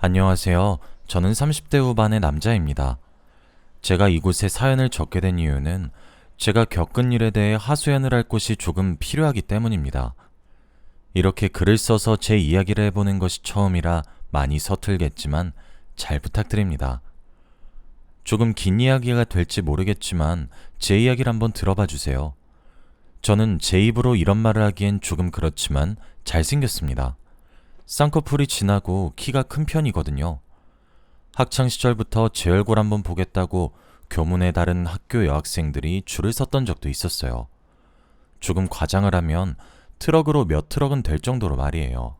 안녕하세요. 저는 30대 후반의 남자입니다. 제가 이곳에 사연을 적게 된 이유는 제가 겪은 일에 대해 하소연을 할 곳이 조금 필요하기 때문입니다. 이렇게 글을 써서 제 이야기를 해보는 것이 처음이라 많이 서툴겠지만 잘 부탁드립니다. 조금 긴 이야기가 될지 모르겠지만 제 이야기를 한번 들어봐 주세요. 저는 제 입으로 이런 말을 하기엔 조금 그렇지만 잘생겼습니다. 쌍꺼풀이 진하고 키가 큰 편이거든요. 학창시절부터 제 얼굴 한번 보겠다고 교문의 다른 학교 여학생들이 줄을 섰던 적도 있었어요. 조금 과장을 하면 트럭으로 몇 트럭은 될 정도로 말이에요.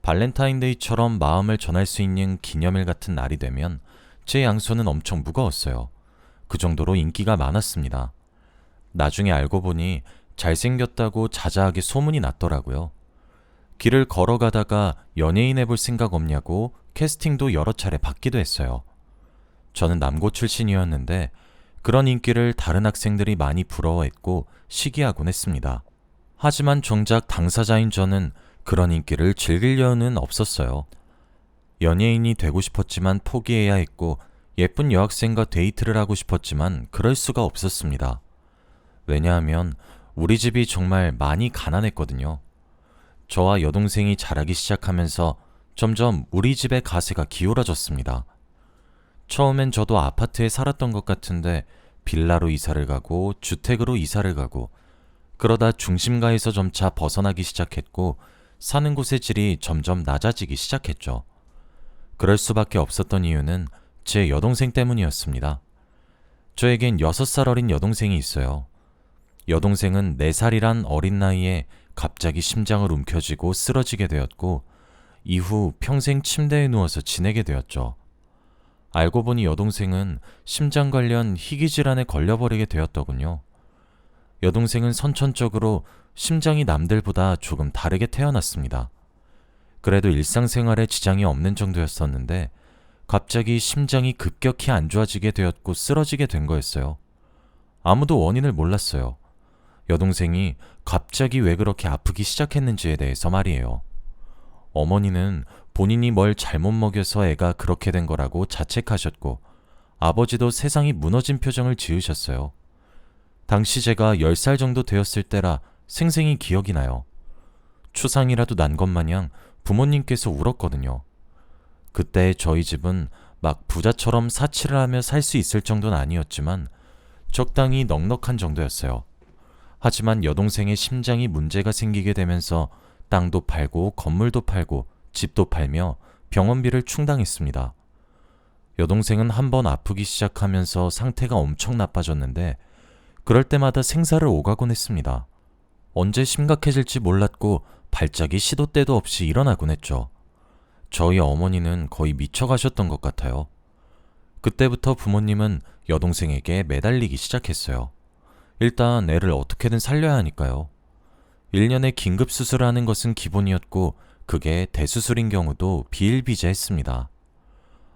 발렌타인데이처럼 마음을 전할 수 있는 기념일 같은 날이 되면 제 양손은 엄청 무거웠어요. 그 정도로 인기가 많았습니다. 나중에 알고 보니 잘생겼다고 자자하게 소문이 났더라고요. 길을 걸어가다가 연예인 해볼 생각 없냐고 캐스팅도 여러 차례 받기도 했어요. 저는 남고 출신이었는데 그런 인기를 다른 학생들이 많이 부러워했고 시기하곤 했습니다. 하지만 정작 당사자인 저는 그런 인기를 즐길 여유는 없었어요. 연예인이 되고 싶었지만 포기해야 했고 예쁜 여학생과 데이트를 하고 싶었지만 그럴 수가 없었습니다. 왜냐하면 우리 집이 정말 많이 가난했거든요. 저와 여동생이 자라기 시작하면서 점점 우리 집의 가세가 기울어졌습니다. 처음엔 저도 아파트에 살았던 것 같은데 빌라로 이사를 가고 주택으로 이사를 가고 그러다 중심가에서 점차 벗어나기 시작했고 사는 곳의 질이 점점 낮아지기 시작했죠. 그럴 수밖에 없었던 이유는 제 여동생 때문이었습니다. 저에겐 6살 어린 여동생이 있어요. 여동생은 4살이란 어린 나이에 갑자기 심장을 움켜쥐고 쓰러지게 되었고 이후 평생 침대에 누워서 지내게 되었죠. 알고 보니 여동생은 심장 관련 희귀질환에 걸려버리게 되었더군요. 여동생은 선천적으로 심장이 남들보다 조금 다르게 태어났습니다. 그래도 일상생활에 지장이 없는 정도였었는데 갑자기 심장이 급격히 안 좋아지게 되었고 쓰러지게 된 거였어요. 아무도 원인을 몰랐어요. 여동생이 갑자기 왜 그렇게 아프기 시작했는지에 대해서 말이에요. 어머니는 본인이 뭘 잘못 먹여서 애가 그렇게 된 거라고 자책하셨고 아버지도 세상이 무너진 표정을 지으셨어요. 당시 제가 10살 정도 되었을 때라 생생히 기억이 나요. 추상이라도 난 것 마냥 부모님께서 울었거든요. 그때 저희 집은 막 부자처럼 사치를 하며 살 수 있을 정도는 아니었지만 적당히 넉넉한 정도였어요. 하지만 여동생의 심장이 문제가 생기게 되면서 땅도 팔고 건물도 팔고 집도 팔며 병원비를 충당했습니다. 여동생은 한번 아프기 시작하면서 상태가 엄청 나빠졌는데 그럴 때마다 생사를 오가곤 했습니다. 언제 심각해질지 몰랐고 발작이 시도 때도 없이 일어나곤 했죠. 저희 어머니는 거의 미쳐가셨던 것 같아요. 그때부터 부모님은 여동생에게 매달리기 시작했어요. 일단 애를 어떻게든 살려야 하니까요. 1년에 긴급 수술을 하는 것은 기본이었고 그게 대수술인 경우도 비일비재했습니다.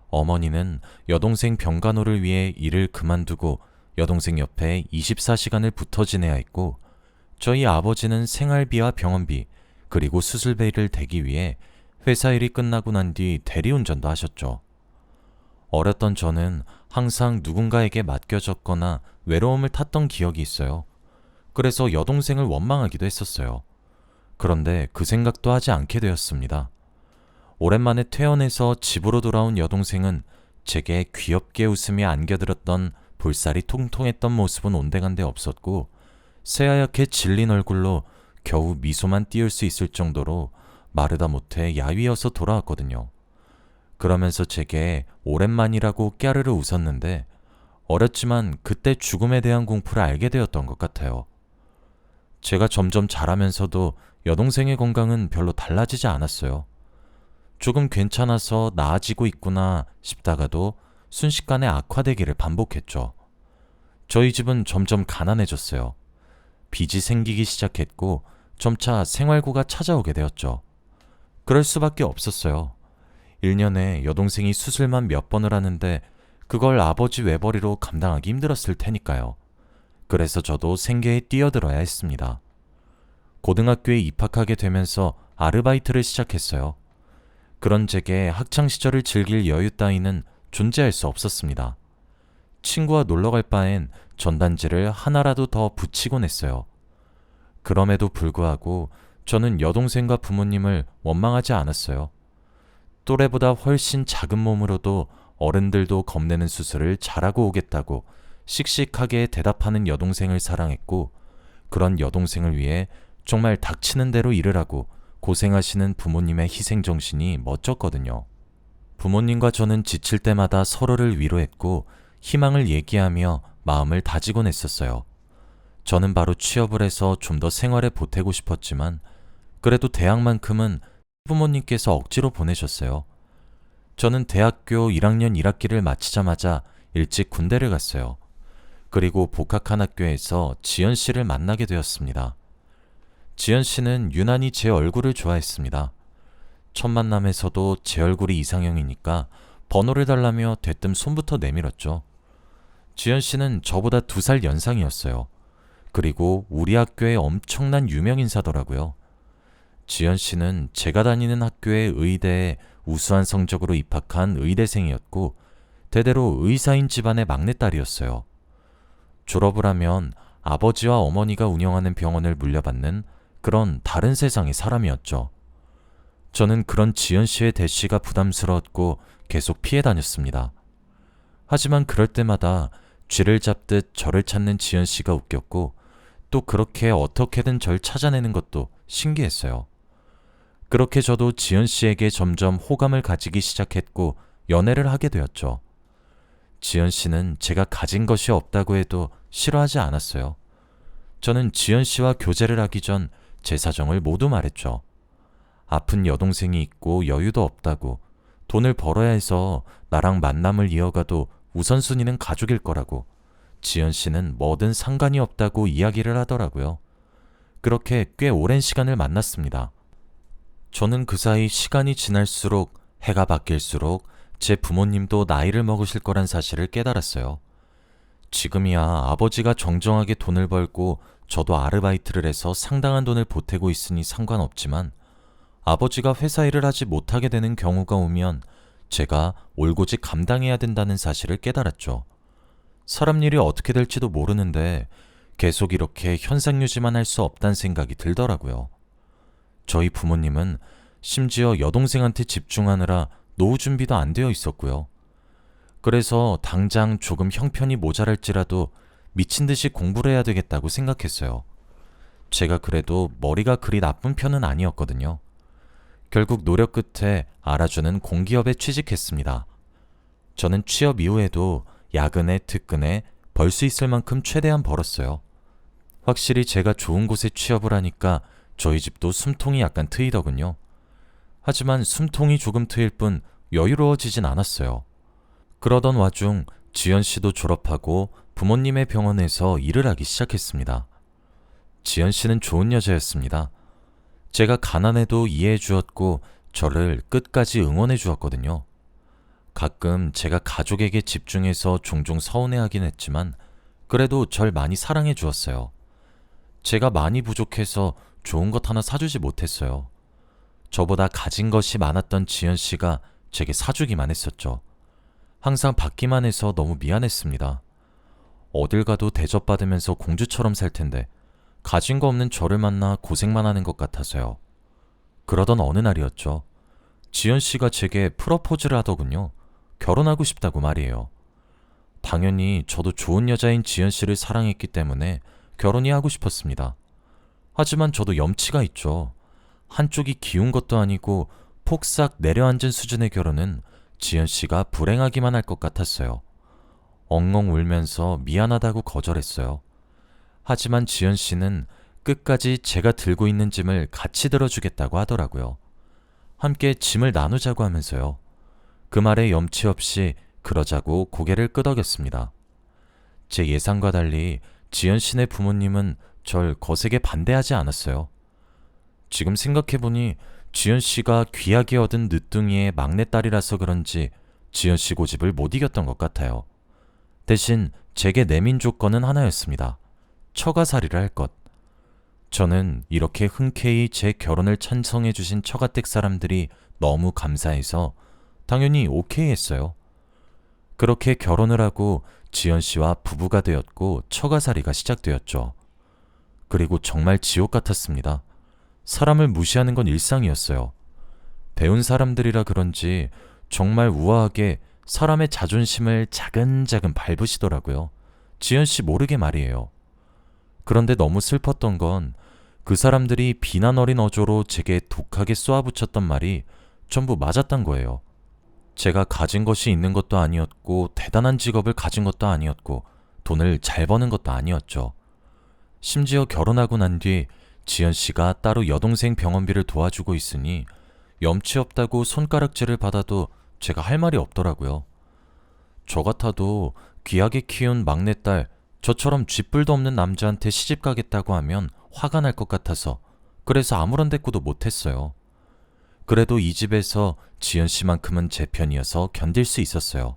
어머니는 여동생 병간호를 위해 일을 그만두고 여동생 옆에 24시간을 붙어 지내야 했고 저희 아버지는 생활비와 병원비 그리고 수술비를 대기 위해 회사 일이 끝나고 난 뒤 대리운전도 하셨죠. 어렸던 저는 항상 누군가에게 맡겨졌거나 외로움을 탔던 기억이 있어요. 그래서 여동생을 원망하기도 했었어요. 그런데 그 생각도 하지 않게 되었습니다. 오랜만에 퇴원해서 집으로 돌아온 여동생은 제게 귀엽게 웃으며 안겨들었던 볼살이 통통했던 모습은 온데간데 없었고 새하얗게 질린 얼굴로 겨우 미소만 띄울 수 있을 정도로 마르다 못해 야위어서 돌아왔거든요. 그러면서 제게 오랜만이라고 깨르르 웃었는데 어렸지만 그때 죽음에 대한 공포를 알게 되었던 것 같아요. 제가 점점 자라면서도 여동생의 건강은 별로 달라지지 않았어요. 조금 괜찮아서 나아지고 있구나 싶다가도 순식간에 악화되기를 반복했죠. 저희 집은 점점 가난해졌어요. 빚이 생기기 시작했고 점차 생활고가 찾아오게 되었죠. 그럴 수밖에 없었어요. 1년에 여동생이 수술만 몇 번을 하는데 그걸 아버지 외벌이로 감당하기 힘들었을 테니까요. 그래서 저도 생계에 뛰어들어야 했습니다. 고등학교에 입학하게 되면서 아르바이트를 시작했어요. 그런 제게 학창시절을 즐길 여유 따위는 존재할 수 없었습니다. 친구와 놀러갈 바엔 전단지를 하나라도 더 붙이곤 했어요. 그럼에도 불구하고 저는 여동생과 부모님을 원망하지 않았어요. 또래보다 훨씬 작은 몸으로도 어른들도 겁내는 수술을 잘하고 오겠다고 씩씩하게 대답하는 여동생을 사랑했고, 그런 여동생을 위해 정말 닥치는 대로 일을 하고 고생하시는 부모님의 희생정신이 멋졌거든요. 부모님과 저는 지칠 때마다 서로를 위로했고 희망을 얘기하며 마음을 다지곤 했었어요. 저는 바로 취업을 해서 좀 더 생활에 보태고 싶었지만 그래도 대학만큼은 부모님께서 억지로 보내셨어요. 저는 대학교 1학년 1학기를 마치자마자 일찍 군대를 갔어요. 그리고 복학한 학교에서 지연 씨를 만나게 되었습니다. 지연 씨는 유난히 제 얼굴을 좋아했습니다. 첫 만남에서도 제 얼굴이 이상형이니까 번호를 달라며 대뜸 손부터 내밀었죠. 지연 씨는 저보다 2살 연상이었어요. 그리고 우리 학교의 엄청난 유명 인사더라고요. 지연 씨는 제가 다니는 학교의 의대에 우수한 성적으로 입학한 의대생이었고 대대로 의사인 집안의 막내딸이었어요. 졸업을 하면 아버지와 어머니가 운영하는 병원을 물려받는 그런 다른 세상의 사람이었죠. 저는 그런 지연 씨의 대시가 부담스러웠고 계속 피해 다녔습니다. 하지만 그럴 때마다 쥐를 잡듯 저를 찾는 지연 씨가 웃겼고 또 그렇게 어떻게든 절 찾아내는 것도 신기했어요. 그렇게 저도 지연 씨에게 점점 호감을 가지기 시작했고 연애를 하게 되었죠. 지연 씨는 제가 가진 것이 없다고 해도 싫어하지 않았어요. 저는 지연 씨와 교제를 하기 전 제 사정을 모두 말했죠. 아픈 여동생이 있고 여유도 없다고, 돈을 벌어야 해서 나랑 만남을 이어가도 우선순위는 가족일 거라고, 지연 씨는 뭐든 상관이 없다고 이야기를 하더라고요. 그렇게 꽤 오랜 시간을 만났습니다. 저는 그 사이 시간이 지날수록, 해가 바뀔수록 제 부모님도 나이를 먹으실 거란 사실을 깨달았어요. 지금이야 아버지가 정정하게 돈을 벌고 저도 아르바이트를 해서 상당한 돈을 보태고 있으니 상관없지만 아버지가 회사 일을 하지 못하게 되는 경우가 오면 제가 올고지 감당해야 된다는 사실을 깨달았죠. 사람 일이 어떻게 될지도 모르는데 계속 이렇게 현상 유지만 할 수 없다는 생각이 들더라고요. 저희 부모님은 심지어 여동생한테 집중하느라 노후 준비도 안 되어 있었고요. 그래서 당장 조금 형편이 모자랄지라도 미친 듯이 공부를 해야 되겠다고 생각했어요. 제가 그래도 머리가 그리 나쁜 편은 아니었거든요. 결국 노력 끝에 알아주는 공기업에 취직했습니다. 저는 취업 이후에도 야근에 특근에 벌 수 있을 만큼 최대한 벌었어요. 확실히 제가 좋은 곳에 취업을 하니까 저희 집도 숨통이 약간 트이더군요. 하지만 숨통이 조금 트일 뿐 여유로워지진 않았어요. 그러던 와중 지연 씨도 졸업하고 부모님의 병원에서 일을 하기 시작했습니다. 지연 씨는 좋은 여자였습니다. 제가 가난해도 이해해 주었고 저를 끝까지 응원해 주었거든요. 가끔 제가 가족에게 집중해서 종종 서운해하긴 했지만 그래도 절 많이 사랑해 주었어요. 제가 많이 부족해서 좋은 것 하나 사주지 못했어요. 저보다 가진 것이 많았던 지연 씨가 제게 사주기만 했었죠. 항상 받기만 해서 너무 미안했습니다. 어딜 가도 대접받으면서 공주처럼 살 텐데 가진 거 없는 저를 만나 고생만 하는 것 같아서요. 그러던 어느 날이었죠. 지연 씨가 제게 프러포즈를 하더군요. 결혼하고 싶다고 말이에요. 당연히 저도 좋은 여자인 지연 씨를 사랑했기 때문에 결혼이 하고 싶었습니다. 하지만 저도 염치가 있죠. 한쪽이 기운 것도 아니고 폭삭 내려앉은 수준의 결혼은 지연 씨가 불행하기만 할 것 같았어요. 엉엉 울면서 미안하다고 거절했어요. 하지만 지연 씨는 끝까지 제가 들고 있는 짐을 같이 들어주겠다고 하더라고요. 함께 짐을 나누자고 하면서요. 그 말에 염치 없이 그러자고 고개를 끄덕였습니다. 제 예상과 달리 지연 씨네 부모님은 절 거세게 반대하지 않았어요. 지금 생각해보니 지연 씨가 귀하게 얻은 늦둥이의 막내딸이라서 그런지 지연 씨 고집을 못 이겼던 것 같아요. 대신 제게 내민 조건은 하나였습니다. 처가살이를 할 것. 저는 이렇게 흔쾌히 제 결혼을 찬성해주신 처가댁 사람들이 너무 감사해서 당연히 오케이 했어요. 그렇게 결혼을 하고 지연 씨와 부부가 되었고 처가살이가 시작되었죠. 그리고 정말 지옥 같았습니다. 사람을 무시하는 건 일상이었어요. 배운 사람들이라 그런지 정말 우아하게 사람의 자존심을 차근차근 밟으시더라고요. 지연 씨 모르게 말이에요. 그런데 너무 슬펐던 건 그 사람들이 비난 어린 어조로 제게 독하게 쏘아붙였던 말이 전부 맞았단 거예요. 제가 가진 것이 있는 것도 아니었고 대단한 직업을 가진 것도 아니었고 돈을 잘 버는 것도 아니었죠. 심지어 결혼하고 난 뒤 지연 씨가 따로 여동생 병원비를 도와주고 있으니 염치 없다고 손가락질을 받아도 제가 할 말이 없더라고요. 저 같아도 귀하게 키운 막내딸, 저처럼 쥐뿔도 없는 남자한테 시집 가겠다고 하면 화가 날 것 같아서 그래서 아무런 대꾸도 못했어요. 그래도 이 집에서 지연 씨만큼은 제 편이어서 견딜 수 있었어요.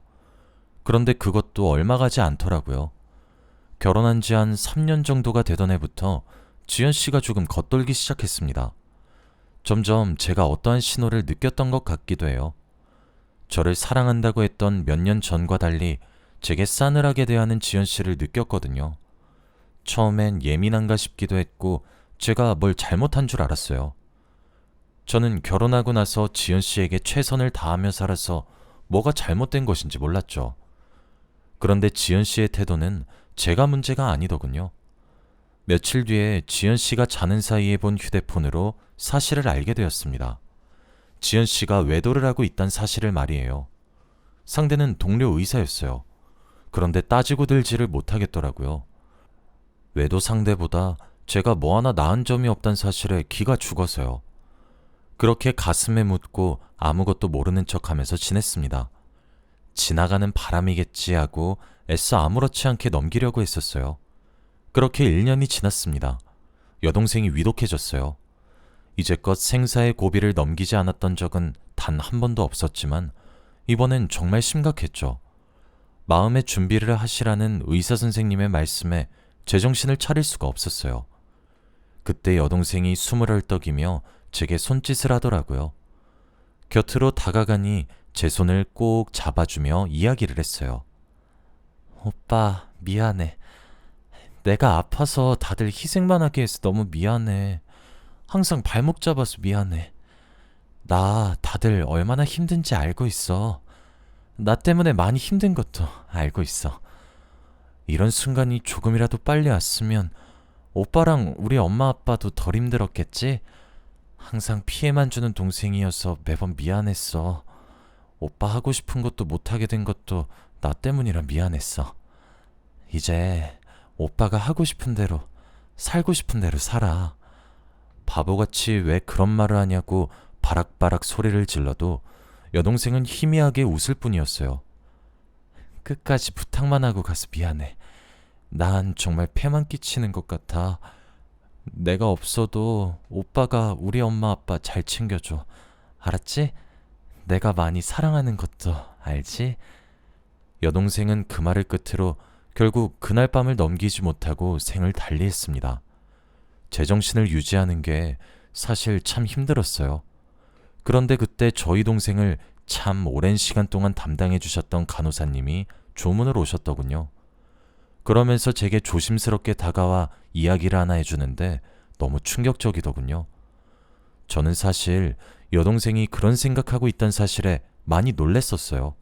그런데 그것도 얼마 가지 않더라고요. 결혼한 지 한 3년 정도가 되던 해부터 지연 씨가 조금 겉돌기 시작했습니다. 점점 제가 어떠한 신호를 느꼈던 것 같기도 해요. 저를 사랑한다고 했던 몇 년 전과 달리 제게 싸늘하게 대하는 지연 씨를 느꼈거든요. 처음엔 예민한가 싶기도 했고 제가 뭘 잘못한 줄 알았어요. 저는 결혼하고 나서 지연 씨에게 최선을 다하며 살아서 뭐가 잘못된 것인지 몰랐죠. 그런데 지연 씨의 태도는 제가 문제가 아니더군요. 며칠 뒤에 지연 씨가 자는 사이에 본 휴대폰으로 사실을 알게 되었습니다. 지연 씨가 외도를 하고 있다는 사실을 말이에요. 상대는 동료 의사였어요. 그런데 따지고 들지를 못하겠더라고요. 외도 상대보다 제가 뭐 하나 나은 점이 없다는 사실에 기가 죽어서요. 그렇게 가슴에 묻고 아무것도 모르는 척하면서 지냈습니다. 지나가는 바람이겠지 하고 애써 아무렇지 않게 넘기려고 했었어요. 그렇게 1년이 지났습니다. 여동생이 위독해졌어요. 이제껏 생사의 고비를 넘기지 않았던 적은 단 한 번도 없었지만 이번엔 정말 심각했죠. 마음의 준비를 하시라는 의사 선생님의 말씀에 제정신을 차릴 수가 없었어요. 그때 여동생이 숨을 헐떡이며 제게 손짓을 하더라고요. 곁으로 다가가니 제 손을 꼭 잡아주며 이야기를 했어요. 오빠, 미안해. 내가 아파서 다들 희생만 하게 해서 너무 미안해. 항상 발목 잡아서 미안해. 나 다들 얼마나 힘든지 알고 있어. 나 때문에 많이 힘든 것도 알고 있어. 이런 순간이 조금이라도 빨리 왔으면 오빠랑 우리 엄마 아빠도 덜 힘들었겠지? 항상 피해만 주는 동생이어서 매번 미안했어. 오빠 하고 싶은 것도 못하게 된 것도 나 때문이라 미안했어. 이제 오빠가 하고 싶은 대로, 살고 싶은 대로 살아. 바보같이 왜 그런 말을 하냐고 바락바락 소리를 질러도 여동생은 희미하게 웃을 뿐이었어요. 끝까지 부탁만 하고 가서 미안해. 난 정말 폐만 끼치는 것 같아. 내가 없어도 오빠가 우리 엄마 아빠 잘 챙겨줘. 알았지? 내가 많이 사랑하는 것도 알지? 여동생은 그 말을 끝으로 결국 그날 밤을 넘기지 못하고 생을 달리했습니다. 제정신을 유지하는 게 사실 참 힘들었어요. 그런데 그때 저희 동생을 참 오랜 시간 동안 담당해 주셨던 간호사님이 조문을 오셨더군요. 그러면서 제게 조심스럽게 다가와 이야기를 하나 해주는데 너무 충격적이더군요. 저는 사실 여동생이 그런 생각하고 있다는 사실에 많이 놀랬었어요.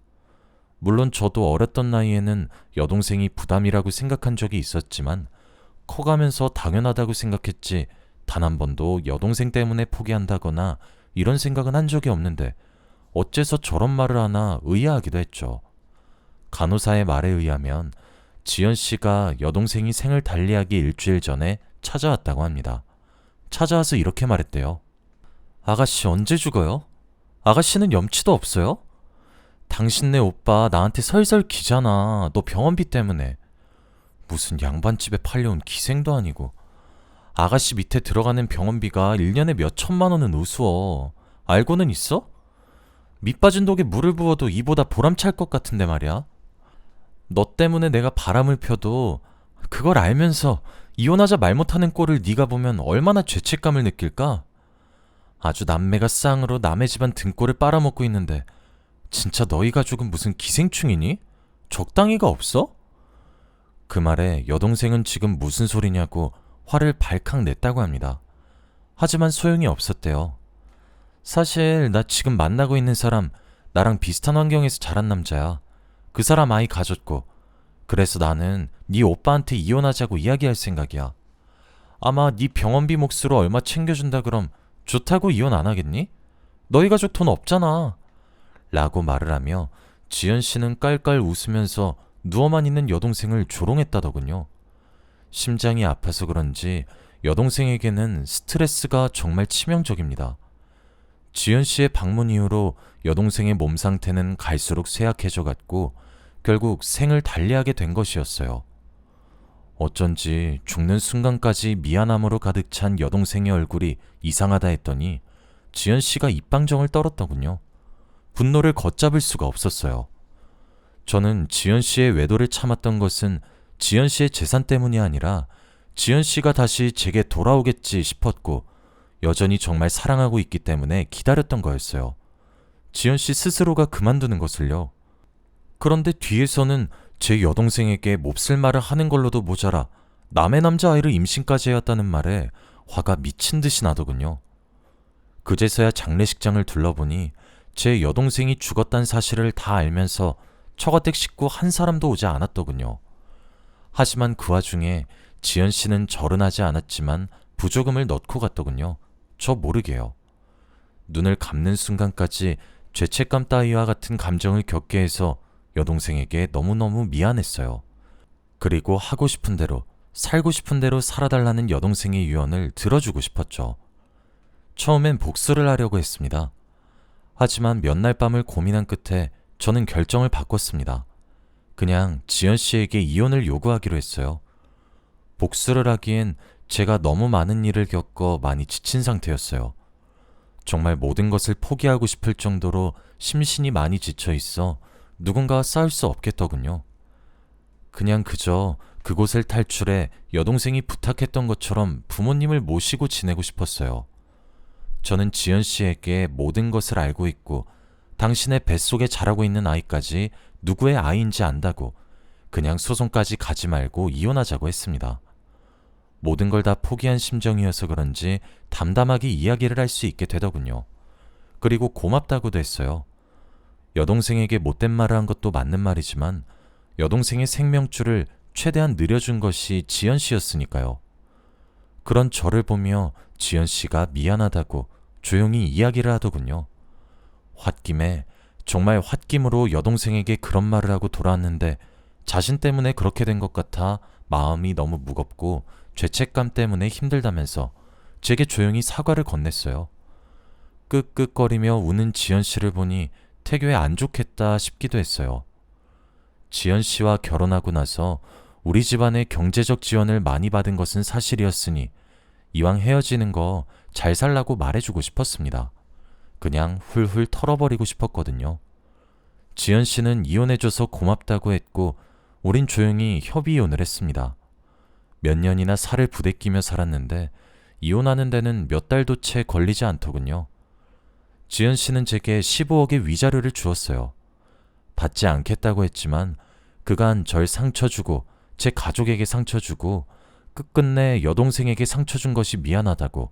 물론 저도 어렸던 나이에는 여동생이 부담이라고 생각한 적이 있었지만 커가면서 당연하다고 생각했지 단 한 번도 여동생 때문에 포기한다거나 이런 생각은 한 적이 없는데 어째서 저런 말을 하나 의아하기도 했죠. 간호사의 말에 의하면 지연 씨가 여동생이 생을 달리하기 일주일 전에 찾아왔다고 합니다. 찾아와서 이렇게 말했대요. 아가씨 언제 죽어요? 아가씨는 염치도 없어요? 당신네 오빠 나한테 설설 기잖아. 너 병원비 때문에. 무슨 양반집에 팔려온 기생도 아니고. 아가씨 밑에 들어가는 병원비가 1년에 몇 천만 원은 우스워. 알고는 있어? 밑 빠진 독에 물을 부어도 이보다 보람찰 것 같은데 말이야. 너 때문에 내가 바람을 펴도 그걸 알면서 이혼하자 말 못하는 꼴을 네가 보면 얼마나 죄책감을 느낄까? 아주 남매가 쌍으로 남의 집안 등골을 빨아먹고 있는데 진짜 너희 가족은 무슨 기생충이니? 적당히가 없어? 그 말에 여동생은 지금 무슨 소리냐고 화를 발칵 냈다고 합니다. 하지만 소용이 없었대요. 사실 나 지금 만나고 있는 사람 나랑 비슷한 환경에서 자란 남자야. 그 사람 아이 가졌고 그래서 나는 네 오빠한테 이혼하자고 이야기할 생각이야. 아마 네 병원비 몫으로 얼마 챙겨준다 그럼 좋다고 이혼 안 하겠니? 너희 가족 돈 없잖아. 라고 말을 하며 지연 씨는 깔깔 웃으면서 누워만 있는 여동생을 조롱했다더군요. 심장이 아파서 그런지 여동생에게는 스트레스가 정말 치명적입니다. 지연 씨의 방문 이후로 여동생의 몸 상태는 갈수록 쇠약해져 갔고 결국 생을 달리하게 된 것이었어요. 어쩐지 죽는 순간까지 미안함으로 가득 찬 여동생의 얼굴이 이상하다 했더니 지연 씨가 입방정을 떨었더군요. 분노를 걷잡을 수가 없었어요. 저는 지연 씨의 외도를 참았던 것은 지연 씨의 재산 때문이 아니라 지연 씨가 다시 제게 돌아오겠지 싶었고 여전히 정말 사랑하고 있기 때문에 기다렸던 거였어요. 지연 씨 스스로가 그만두는 것을요. 그런데 뒤에서는 제 여동생에게 몹쓸 말을 하는 걸로도 모자라 남의 남자아이를 임신까지 해왔다는 말에 화가 미친 듯이 나더군요. 그제서야 장례식장을 둘러보니 제 여동생이 죽었다는 사실을 다 알면서 처가댁 식구 한 사람도 오지 않았더군요. 하지만 그 와중에 지연 씨는 절은 하지 않았지만 부조금을 넣고 갔더군요. 저 모르게요. 눈을 감는 순간까지 죄책감 따위와 같은 감정을 겪게 해서 여동생에게 너무너무 미안했어요. 그리고 하고 싶은 대로, 살고 싶은 대로 살아달라는 여동생의 유언을 들어주고 싶었죠. 처음엔 복수를 하려고 했습니다. 하지만 몇 날 밤을 고민한 끝에 저는 결정을 바꿨습니다. 그냥 지연 씨에게 이혼을 요구하기로 했어요. 복수를 하기엔 제가 너무 많은 일을 겪어 많이 지친 상태였어요. 정말 모든 것을 포기하고 싶을 정도로 심신이 많이 지쳐 있어 누군가와 싸울 수 없겠더군요. 그냥 그저 그곳을 탈출해 여동생이 부탁했던 것처럼 부모님을 모시고 지내고 싶었어요. 저는 지연 씨에게 모든 것을 알고 있고 당신의 뱃속에 자라고 있는 아이까지 누구의 아이인지 안다고 그냥 소송까지 가지 말고 이혼하자고 했습니다. 모든 걸 다 포기한 심정이어서 그런지 담담하게 이야기를 할 수 있게 되더군요. 그리고 고맙다고도 했어요. 여동생에게 못된 말을 한 것도 맞는 말이지만 여동생의 생명줄을 최대한 늘려준 것이 지연 씨였으니까요. 그런 저를 보며 지연 씨가 미안하다고 조용히 이야기를 하더군요. 홧김에 정말 홧김으로 여동생에게 그런 말을 하고 돌아왔는데 자신 때문에 그렇게 된 것 같아 마음이 너무 무겁고 죄책감 때문에 힘들다면서 제게 조용히 사과를 건넸어요. 끄끄거리며 우는 지연 씨를 보니 태교에 안 좋겠다 싶기도 했어요. 지연 씨와 결혼하고 나서 우리 집안의 경제적 지원을 많이 받은 것은 사실이었으니 이왕 헤어지는 거 잘 살라고 말해주고 싶었습니다. 그냥 훌훌 털어버리고 싶었거든요. 지연 씨는 이혼해줘서 고맙다고 했고 우린 조용히 협의이혼을 했습니다. 몇 년이나 살을 부대끼며 살았는데 이혼하는 데는 몇 달도 채 걸리지 않더군요. 지연 씨는 제게 15억의 위자료를 주었어요. 받지 않겠다고 했지만 그간 절 상처 주고 제 가족에게 상처 주고 끝끝내 여동생에게 상처 준 것이 미안하다고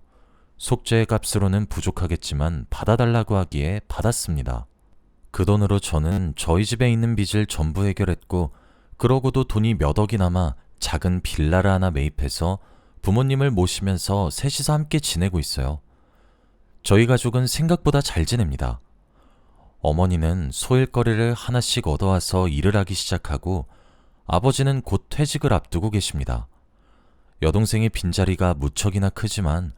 속죄의 값으로는 부족하겠지만 받아달라고 하기에 받았습니다. 그 돈으로 저는 저희 집에 있는 빚을 전부 해결했고 그러고도 돈이 몇 억이 남아 작은 빌라를 하나 매입해서 부모님을 모시면서 셋이서 함께 지내고 있어요. 저희 가족은 생각보다 잘 지냅니다. 어머니는 소일거리를 하나씩 얻어와서 일을 하기 시작하고 아버지는 곧 퇴직을 앞두고 계십니다. 여동생의 빈자리가 무척이나 크지만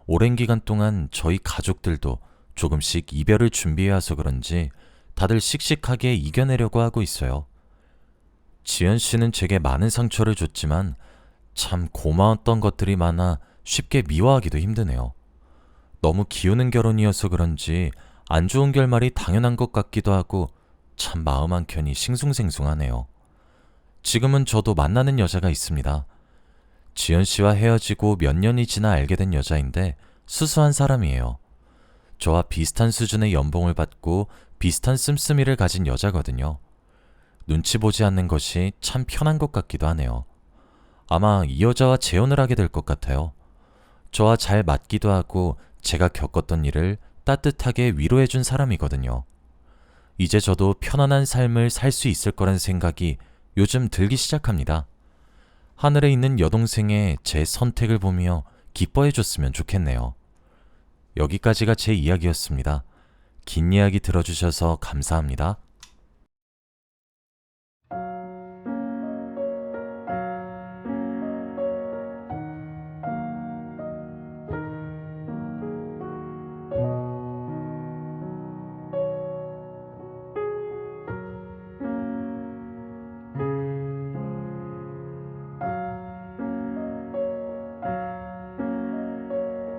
오랜 기간 동안 저희 가족들도 조금씩 이별을 준비해와서 그런지 다들 씩씩하게 이겨내려고 하고 있어요. 지연 씨는 제게 많은 상처를 줬지만 참 고마웠던 것들이 많아 쉽게 미워하기도 힘드네요. 너무 기우는 결혼이어서 그런지 안 좋은 결말이 당연한 것 같기도 하고 참 마음 한켠이 싱숭생숭하네요. 지금은 저도 만나는 여자가 있습니다. 지연 씨와 헤어지고 몇 년이 지나 알게 된 여자인데 수수한 사람이에요. 저와 비슷한 수준의 연봉을 받고 비슷한 씀씀이를 가진 여자거든요. 눈치 보지 않는 것이 참 편한 것 같기도 하네요. 아마 이 여자와 재혼을 하게 될 것 같아요. 저와 잘 맞기도 하고 제가 겪었던 일을 따뜻하게 위로해준 사람이거든요. 이제 저도 편안한 삶을 살 수 있을 거란 생각이 요즘 들기 시작합니다. 하늘에 있는 여동생의 제 선택을 보며 기뻐해줬으면 좋겠네요. 여기까지가 제 이야기였습니다. 긴 이야기 들어주셔서 감사합니다.